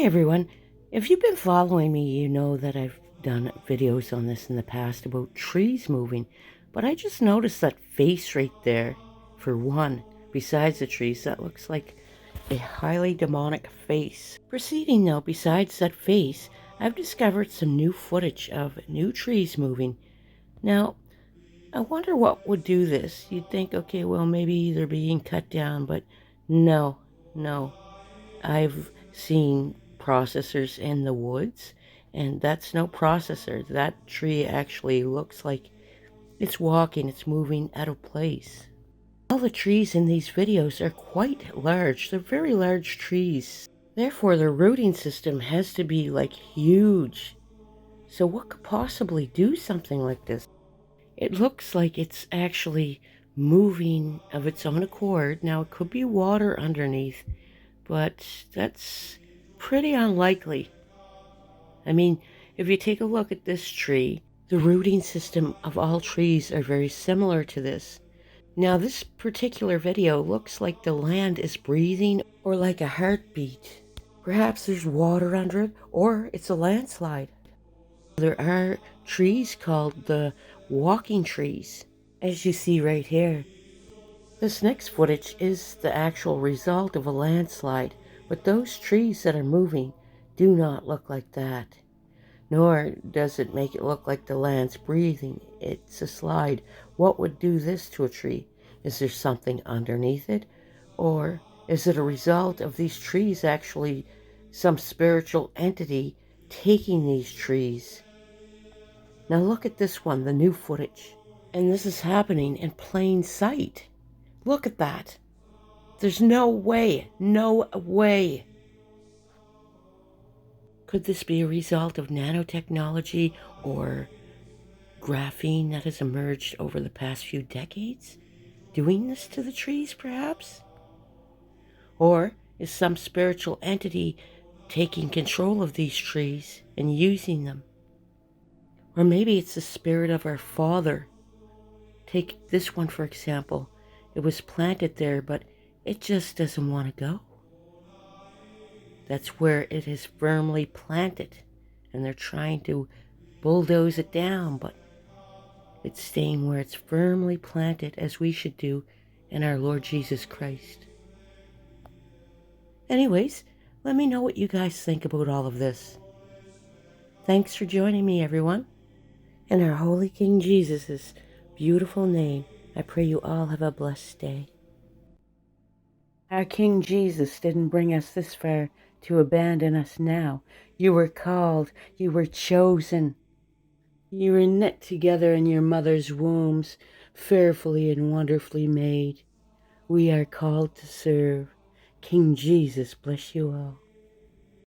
Hi everyone. If you've been following me, you know that I've done videos on this in the past about trees moving, but I just noticed that face right there, for one, besides the trees, that looks like a highly demonic face. Proceeding though, besides that face, I've discovered some new footage of new trees moving. Now, I wonder what would do this. You'd think, okay, well, maybe they're being cut down, but no. I've seen processors in the woods, and that's no processor. That tree actually looks like it's walking, it's moving out of place. All the trees in these videos are quite large. They're very large trees. Therefore, their rooting system has to be like huge. So what could possibly do something like this? It looks like it's actually moving of its own accord. Now, it could be water underneath, but that's pretty unlikely. I mean, if you take a look at this tree, the rooting system of all trees are very similar to this. Now, this particular video looks like the land is breathing or like a heartbeat. Perhaps there's water under it, or it's a landslide. There are trees called the walking trees, as you see right here. This next footage is the actual result of a landslide, but those trees that are moving do not look like that. Nor does it make it look like the land's breathing. It's a slide. What would do this to a tree? Is there something underneath it? Or is it a result of these trees actually some spiritual entity taking these trees? Now look at this one, the new footage. And this is happening in plain sight. Look at that. There's no way. Could this be a result of nanotechnology or graphene that has emerged over the past few decades? Doing this to the trees, perhaps? Or is some spiritual entity taking control of these trees and using them? Or maybe it's the spirit of our Father. Take this one, for example. It was planted there, but it just doesn't want to go. That's where it is firmly planted, and they're trying to bulldoze it down, but it's staying where it's firmly planted, as we should do in our Lord Jesus Christ. Anyways, let me know what you guys think about all of this. Thanks for joining me, everyone. In our Holy King Jesus' beautiful name, I pray you all have a blessed day. Our King Jesus didn't bring us this far to abandon us now. You were called, you were chosen. You were knit together in your mother's wombs, fearfully and wonderfully made. We are called to serve. King Jesus bless you all.